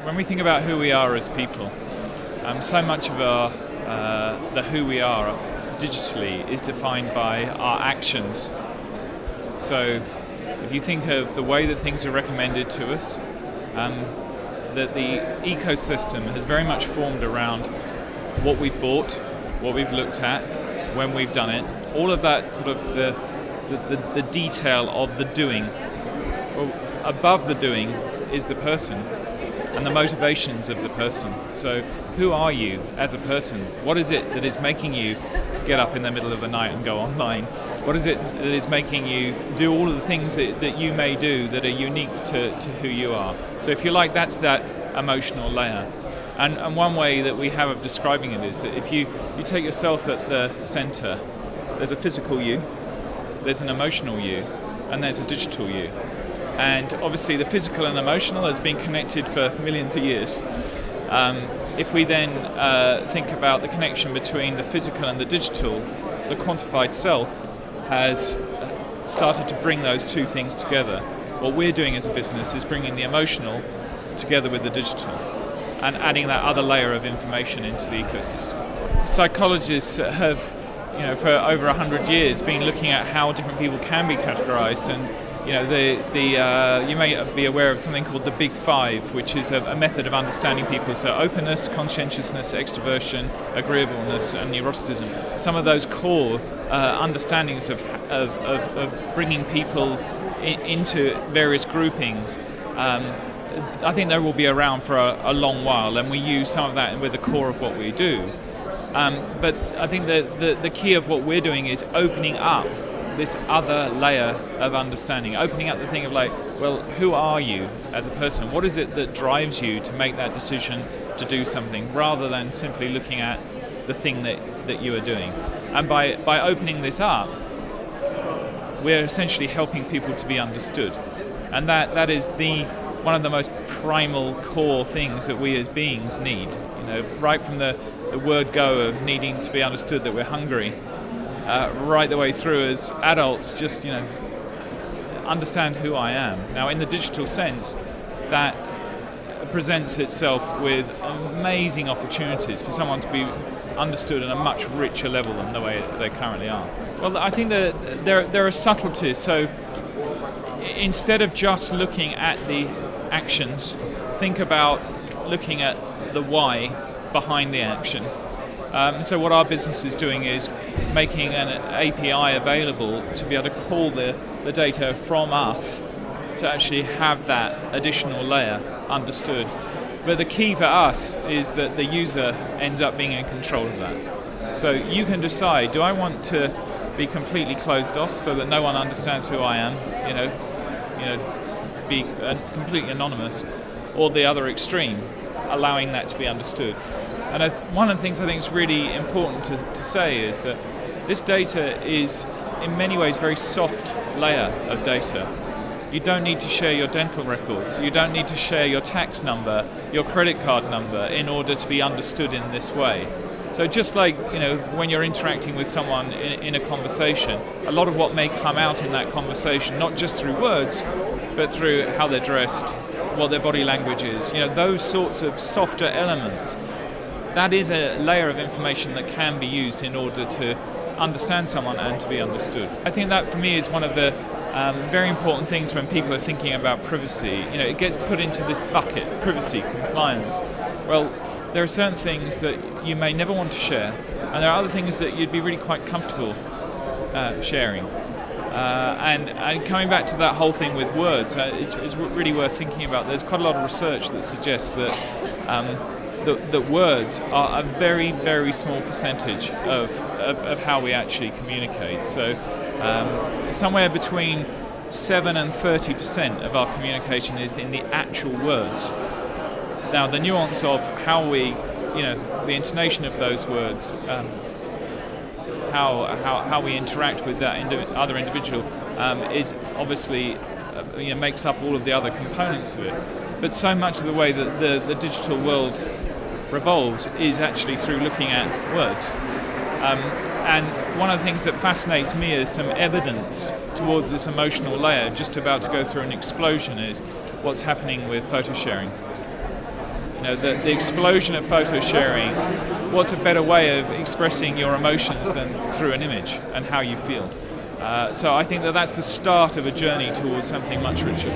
When we think about who we are as people, so much of the who we are digitally is defined by our actions. So if you think of the way that things are recommended to us, that the ecosystem has very much formed around what we've bought, what we've looked at, when we've done it, all of that sort of the detail of the doing. Well, above the doing is the person and the motivations of the person. So who are you as a person? What is it that is making you get up in the middle of the night and go online? What is it that is making you do all of the things that you may do that are unique to who you are? So if you like, that's that emotional layer. And one way that we have of describing it is that if you take yourself at the center, there's a physical you, there's an emotional you, and there's a digital you. And obviously the physical and emotional has been connected for millions of years. If we then think about the connection between the physical and the digital, the quantified self has started to bring those two things together. What we're doing as a business is bringing the emotional together with the digital and adding that other layer of information into the ecosystem. Psychologists have, for over 100 years been looking at how different people can be categorized, and you may be aware of something called the Big Five, which is a method of understanding people. So openness, conscientiousness, extroversion, agreeableness, and neuroticism. Some of those core understandings of bringing people into various groupings. I think they will be around for a long while, and we use some of that with the core of what we do. But I think the key of what we're doing is opening up this other layer of understanding, opening up the thing of who are you as a person? What is it that drives you to make that decision to do something, rather than simply looking at the thing that you are doing? And by opening this up, we're essentially helping people to be understood. And that is one of the most primal core things that we as beings need. Right from the word go of needing to be understood that we're hungry, right the way through as adults, just understand who I am. Now, in the digital sense, that presents itself with amazing opportunities for someone to be understood at a much richer level than the way they currently are. Well, I think that there are subtleties. So instead of just looking at the actions, think about looking at the why behind the action. So what our business is doing is making an API available to be able to call the data from us to actually have that additional layer understood. But the key for us is that the user ends up being in control of that. So you can decide, do I want to be completely closed off so that no one understands who I am, be completely anonymous, or the other extreme, allowing that to be understood. And one of the things I think is really important to say is that this data is in many ways a very soft layer of data. You don't need to share your dental records, you don't need to share your tax number, your credit card number in order to be understood in this way. So just like when you're interacting with someone in a conversation, a lot of what may come out in that conversation, not just through words, but through how they're dressed, what their body language is, those sorts of softer elements, that is a layer of information that can be used in order to understand someone and to be understood. I think that for me is one of the very important things when people are thinking about privacy. It gets put into this bucket, privacy, compliance. Well, there are certain things that you may never want to share, and there are other things that you'd be really quite comfortable sharing. And coming back to that whole thing with words, it's really worth thinking about. There's quite a lot of research that suggests that that words are a very, very small percentage of how we actually communicate. So somewhere between 7 and 30% of our communication is in the actual words. Now, the nuance of how we, the intonation of those words, how we interact with that other individual is obviously makes up all of the other components of it. But so much of the way that the digital world revolves is actually through looking at words. And one of the things that fascinates me as some evidence towards this emotional layer just about to go through an explosion is what's happening with photo sharing. the explosion of photo sharing. What's a better way of expressing your emotions than through an image and how you feel? So I think that's the start of a journey towards something much richer.